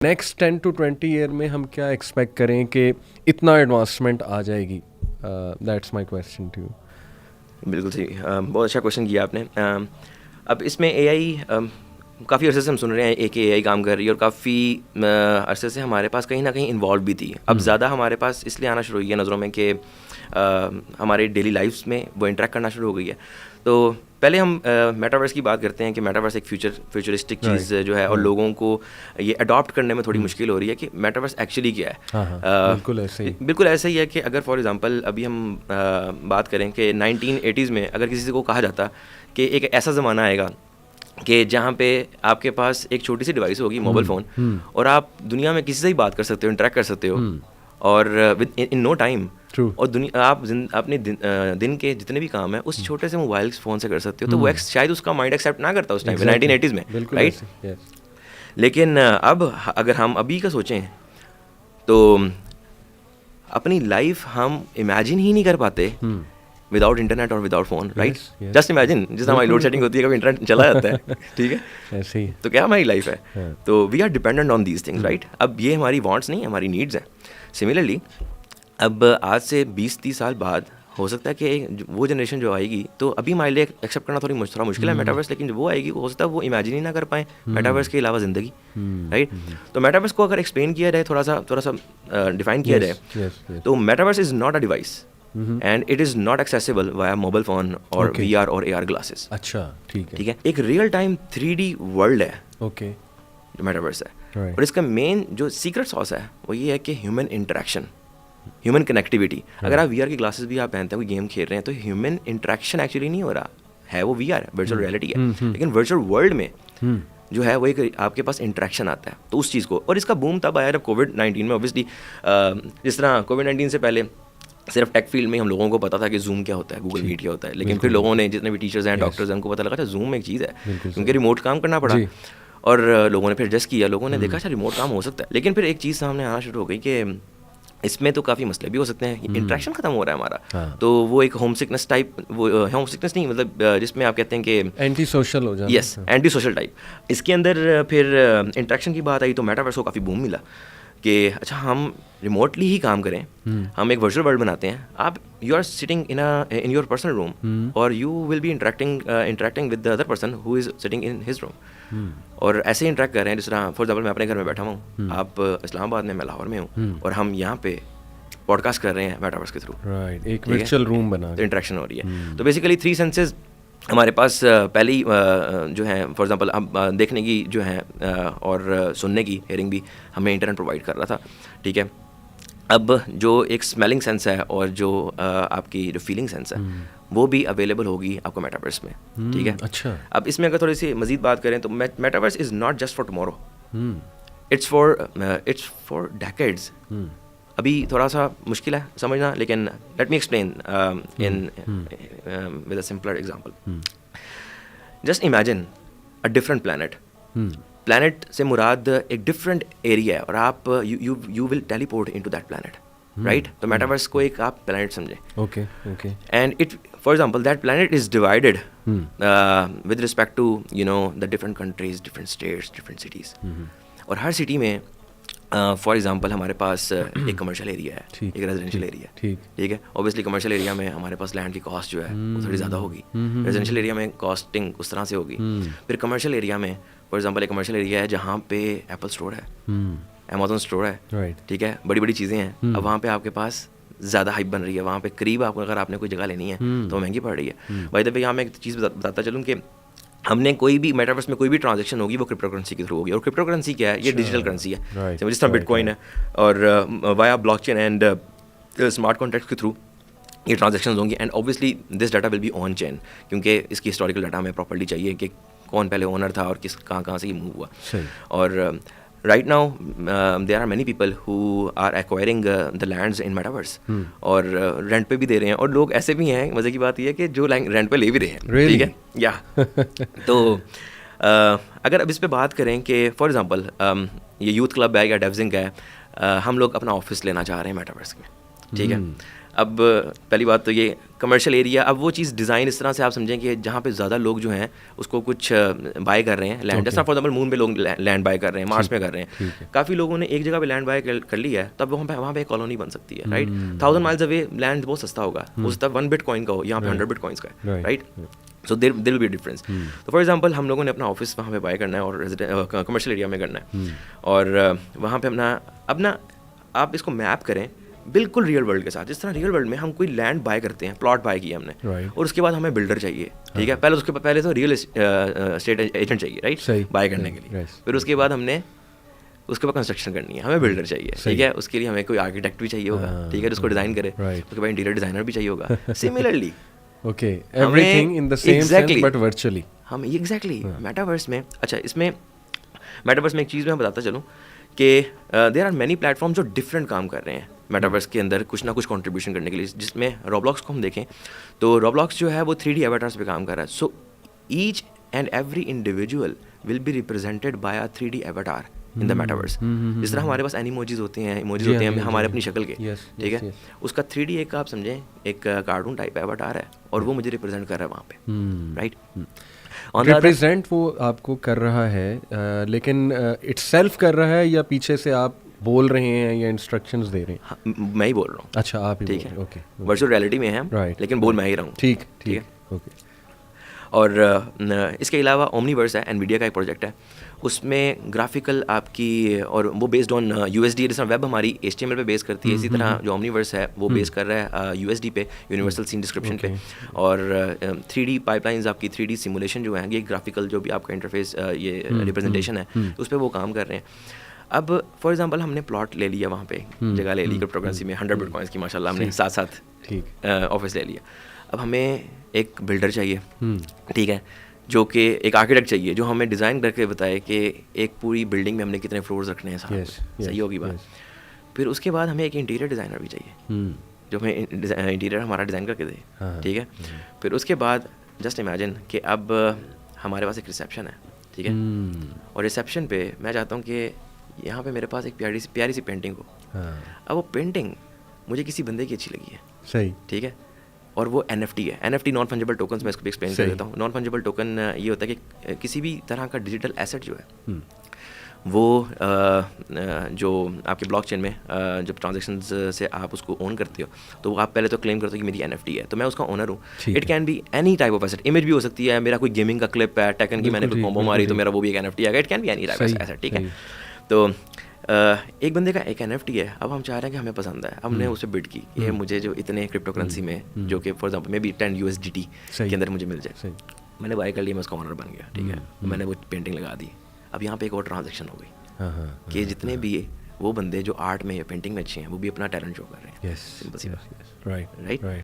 Next 10 to 20 year में हम क्या एक्सपेक्ट करें कि इतना एडवांसमेंट आ जाएगी? That's my question to you. बिल्कुल सही, बहुत अच्छा क्वेश्चन किया आपने। अब इसमें एआई काफ़ी अरसे से हम सुन रहे हैं एक एआई काम कर रही है और काफ़ी अरसे से हमारे पास कहीं ना कहीं इन्वॉल्व भी थी। अब ज़्यादा हमारे पास इसलिए आना शुरू हुई है नज़रों में कि हमारे डेली लाइफ्स में वो इंटरेक्ट करना शुरू हो गई है। तो पहले हम मेटावर्स की बात करते हैं कि मेटावर्स एक फ्यूचरिस्टिक चीज़ जो है और लोगों को ये अडॉप्ट करने में थोड़ी मुश्किल हो रही है कि मेटावर्स एक्चुअली क्या है। बिल्कुल ऐसा ही है कि अगर फॉर एग्जांपल अभी हम बात करें कि 1980s में अगर किसी को कहा जाता कि एक ऐसा ज़माना आएगा कि जहाँ पे आपके पास एक छोटी सी डिवाइस होगी, मोबाइल फ़ोन, और आप दुनिया में किसी से ही बात कर सकते हो, इंटरेक्ट कर सकते हो और विद इन नो टाइम, और दुनिया आप अपने दिन के जितने भी काम है उस छोटे से मोबाइल फ़ोन से कर सकते हो। तो वो शायद उसका माइंड एक्सेप्ट ना करता उस टाइम 1980s में, राइट? लेकिन अब अगर हम अभी का सोचें तो अपनी लाइफ हम इमेजिन ही नहीं कर पाते विदाउट इंटरनेट और without phone, right? Just imagine, जिस हमारी लोड शेडिंग होती है कभी इंटरनेट चला जाता है, ठीक है, ऐसे ही तो क्या हमारी लाइफ है? तो we are dependent on these things, right? अब ये हमारी वांट्स नहीं, हमारी नीड्स हैं। सिमिलरली अब आज से 20-30 साल बाद हो सकता है कि वो जनरेशन जो आएगी, तो अभी हमारे लिए एक्सेप्ट करना थोड़ा मुश्किल है मेटावर्स, लेकिन जब वो आएगी हो सकता है वो इमेजिन ही ना कर पाएँ मेटावर्स के अलावा ज़िंदगी, राइट? तो मेटावर्स को अगर एक्सप्लेन किया जाए, थोड़ा सा डिफाइन किया जाए, तो metaverse is not a device and it is not accessible via mobile phone or VR और AR glasses। अच्छा, ठीक है। एक रियल टाइम 3D वर्ल्ड है, ओके, जो मेटावर्स है। और इसका मेन जो सीक्रेट सॉस है वो ये है कि ह्यूमन इंटरेक्शन, ह्यूमन कनेक्टिविटी। अगर आप VR की ग्लासेस भी आप पहनते हैं, कोई गेम खेल रहे हैं, तो ह्यूमन इंटरेक्शन एक्चुअली नहीं हो रहा है, वो VR है, वर्चुअल रियलिटी है। लेकिन वर्चुअल वर्ल्ड में जो है वो एक आपके पास इंटरेक्शन आता है, तो उस चीज़ को। और इसका बूम तब आया जब कोविड-19 में, ऑब्वियसली जिस तरह कोविड-19 से पहले सिर्फ टेक फील्ड में हम लोगों को पता था कि जूम क्या होता है, गूगल मीट क्या होता है, लेकिन फिर लोगों ने, जितने भी टीचर्स हैं, डॉक्टर्स हैं, उनको पता लगा था जूम एक चीज़ है, क्योंकि रिमोट काम करना पड़ा। और लोगों ने फिर एडजस्ट किया, लोगों ने देखा अच्छा रिमोट काम हो सकता है। लेकिन फिर एक चीज़ सामने आना शुरू हो गई कि इसमें तो काफ़ी मसले भी हो सकते हैं, इंटरेक्शन खत्म हो रहा है हमारा। तो वो एक होम सिकनेस टाइप, वो होम सिकनेस नहीं, मतलब जिसमें आप कहते हैं कि एंटी सोशल हो जाए। Yes, anti social type. इसके अंदर फिर इंटरेक्शन की बात आई तो मेटावर्स को काफ़ी बूम मिला कि अच्छा हम रिमोटली ही काम करें, हम एक वर्चुअल वर्ल्ड बनाते हैं। आप you are sitting in your personal room और you will be interacting with the other person who is sitting in his room, और ऐसे ही इंटरेक्ट कर रहे हैं। जिस तरह फॉर एग्जाम्पल मैं अपने घर में बैठा हूँ, आप इस्लामाबाद में, मैं लाहौर में हूँ, और हम यहाँ पे पॉडकास्ट कर रहे हैं मेटावर्स के थ्रू, राइट? एक वर्चुअल रूम बना, तो इंटरेक्शन हो रही है। तो बेसिकली 3 सेंसेस हमारे पास पहले ही जो है, फॉर एग्जांपल अब देखने की जो है और सुनने की, हेयरिंग भी हमें इंटरनेट प्रोवाइड कर रहा था, ठीक है। अब जो एक स्मेलिंग सेंस है और जो आपकी जो फीलिंग सेंस है वो भी अवेलेबल होगी आपको मेटावर्स में, ठीक है। अच्छा, अब इसमें अगर थोड़ी सी मजीद बात करें तो metaverse is not just for tomorrow, it's for decades. अभी थोड़ा सा मुश्किल है समझना, लेकिन let me explain in with a simpler example. Just imagine a different planet. Planet से मुराद एक डिफरेंट एरिया है और आप you will teleport into that planet, right? तो मेटावर्स को एक आप प्लैनेट समझे, okay, and it, for example, that planet is divided with respect to you know the different countries, different states, different cities. और हर city में for example हमारे पास एक commercial area है, एक रेजिडेंशियल एरिया है, ठीक है। ऑब्वियसली कमर्शियल एरिया में हमारे पास लैंड की कॉस्ट जो है वो थोड़ी ज़्यादा होगी, रेजिडेंशियल एरिया में कॉस्टिंग उस तरह से होगी। फिर कमर्शियल एरिया में, फॉर एग्जांपल, एक कमर्शियल एरिया है जहाँ पे एप्पल स्टोर है, अमेजोन स्टोर है, ठीक है, बड़ी बड़ी चीज़ें हैं। अब वहाँ पे आपके पास ज़्यादा हाइप बन रही है, वहाँ पे करीब आपको अगर आपने कोई जगह लेनी है तो महंगी पड़ रही है। बाय द वे यहाँ मैं एक चीज़ बताता चलूँ कि हमने कोई भी मेटावर्स में कोई भी ट्रांजैक्शन होगी वो क्रिप्टो करेंसी के थ्रू होगी। और क्रिप्टो करेंसी क्या है? ये डिजिटल करेंसी है, जिस तरह बिटकॉइन है, और via blockchain and smart contract के थ्रू ये ट्रांजैक्शंस होंगी। And obviously this data will be on chain, क्योंकि इसकी हिस्टोरिकल डाटा हमें प्रॉपर्ली चाहिए कि कौन पहले ओनर था और किस कहाँ से ये मूव हुआ। और right now there are many people who are acquiring the lands in metaverse, और रेंट पे भी दे रहे हैं, और लोग ऐसे भी हैं, मज़े की बात ये है कि जो रेंट पे ले भी रहे हैं, ठीक है, या तो अगर अब इस पे बात करें कि फॉर एग्जांपल ये यूथ क्लब है या डेवजिंग है, हम लोग अपना ऑफिस लेना चाह रहे हैं मेटावर्स में, ठीक है। अब पहली बात तो ये कमर्शियल एरिया, अब वो चीज़ डिज़ाइन इस तरह से आप समझें कि जहाँ पे ज़्यादा लोग जो हैं उसको कुछ बाय कर रहे हैं लैंड, जैसा फॉर एग्जाम्पल मून पे लोग लैंड बाय कर रहे हैं, मार्स में कर रहे हैं, काफ़ी लोगों ने एक जगह पे लैंड बाय कर लिया है, तब वहाँ पे एक कॉलोनी बन सकती है, राइट। 1000 माइल्स अवे लैंड बहुत सस्ता होगा, हो सकता है 1 बिटकॉइन का हो, यहाँ पे 100 बिटकॉइंस का है, right. So there will be difference. तो फॉर एग्जाम्पल हम लोगों ने अपना ऑफिस वहाँ पे बाय करना है और कमर्शियल एरिया में करना है, और वहाँ पे अपना आप इसको मैप करें बिल्कुल रियल वर्ल्ड के साथ। जिस तरह रियल वर्ल्ड में हम कोई लैंड बाय करते हैं, प्लॉट बाय किया हमने, और उसके बाद हमें बिल्डर चाहिए, ठीक है, पहले तो रियल एस्टेट एजेंट चाहिए, राइट, बाय करने के लिए। फिर उसके बाद उसके बाद कंस्ट्रक्शन करनी है, हमें बिल्डर चाहिए, ठीक है, उसके लिए हमें कोई आर्किटेक्ट भी चाहिए होगा, ठीक है, उसको डिज़ाइन करे, उसके बाद इंटीरियर डिज़ाइनर भी चाहिए होगा। Similarly okay, everything in the same sense but virtually. हम एग्जैक्टली मेटावर्स में, अच्छा इसमें मेटावर्स में एक चीज़ मैं बताता चलूँ कि देयर आर मैनी प्लेटफॉर्म जो डिफरेंट काम कर रहे हैं मेटावर्स के अंदर कुछ ना कुछ कंट्रीब्यूशन करने के लिए। जिसमें रोब्लॉक्स को हम देखें तो रोब्लॉक्स जो है वो 3D एवाटार्स पे काम कर रहा है। So each and every individual will be represented by a 3D Avatar in the metaverse. जिस तरह हमारे पास एनिमोजीज होते हैं, इमोजीज होते हैं हमारे अपनी शक्ल के, ठीक है, उसका 3D एक आप समझें एक कार्टून टाइप एवाटार है, और वो मुझे रिप्रेजेंट कर रहा है वहाँ पे, राइट। रिप्रेजेंट वो आपको कर रहा है, लेकिन इटसेल्फ कर रहा है या पीछे से आप बोल रहे हैं या इंस्ट्रक्शंस दे रहे हैं? हाँ, मैं ही बोल रहा हूँ। अच्छा, आप ही ठीक है, ओके। वर्चुअल रियलिटी में है हम, राइट, लेकिन बोल मैं ही रहा हूँ, ठीक है, ओके। और इसके अलावा ओमनीवर्स है, एनवीडिया का एक प्रोजेक्ट है, उसमें ग्राफिकल आपकी, और वो बेस्ड ऑन USD, जिस तरह वेब हमारी HTML पे बेस करती है, इसी तरह जो ओमनीवर्स है वो बेस कर रहा है USD पे, यूनिवर्सल सीन डिस्क्रिप्शन पे, और 3D पाइपलाइंस आपकी 3D सिमुलेशन जो है, ये ग्राफिकल जो भी आपका इंटरफेस ये रिप्रेजेंटेशन है उस पर वो काम कर रहे हैं। अब फॉर एग्जांपल हमने प्लॉट ले लिया, वहाँ पे जगह ले ली क्रिप्टोकरेंसी में 100 बिटकॉइंस की, माशाल्लाह हमने साथ ठीक ऑफिस ले लिया। अब हमें एक बिल्डर चाहिए, ठीक है, जो कि एक आर्किटेक्ट चाहिए जो हमें डिज़ाइन करके बताए कि एक पूरी बिल्डिंग में हमने कितने फ्लोर्स रखने हैं, सही होगी बात। फिर उसके बाद हमें एक इंटीरियर डिज़ाइनर भी चाहिए जो हमें इंटीरियर हमारा डिज़ाइन करके दे, ठीक है। फिर उसके बाद जस्ट इमेजिन कि अब हमारे पास एक रिसेप्शन है, ठीक है, और रिसेप्शन पे मैं चाहता हूँ कि यहाँ पे मेरे पास एक प्यारी सी पेंटिंग हो। अब वो पेंटिंग मुझे किसी बंदे की अच्छी लगी है, सही, ठीक है, और वो NFT है। NFT नॉन फंजिबल टोकन्स, मैं इसको भी एक्सप्लेन कर देता हूँ। नॉन फंजिबल टोकन ये होता है कि किसी भी तरह का डिजिटल एसेट जो है वो जो आपके ब्लॉकचेन में जब ट्रांजेक्शन्स से आप उसको ओन करते हो तो आप पहले तो क्लेम करते हो कि मेरी NFT है, तो मैं उसका ओनर हूँ। It can be any type of asset, image भी हो सकती है, मेरा कोई गेमिंग का क्लिप है, टेकन की मैंने कोई कॉम्बो मारी तो मेरा वो भी एक NFT आएगा। It can be any type of asset, ठीक है। तो एक बंदे का एक NFT है, अब हम चाह रहे हैं कि हमें पसंद है, हमने उसे बिड की, ये मुझे जो इतने क्रिप्टो करेंसी में जो कि for example may be 10 USDT के अंदर मुझे मिल जाए, मैंने बाय कर लिया, मैं उसका ओनर बन गया, ठीक है, मैंने वो पेंटिंग लगा दी। अब यहाँ पे एक और ट्रांजेक्शन हो गई कि जितने भी वो बंदे जो आर्ट में या पेंटिंग में अच्छे हैं वो भी अपना टैलेंट शो कर रहे हैं। सिंपल सी बात, राइट।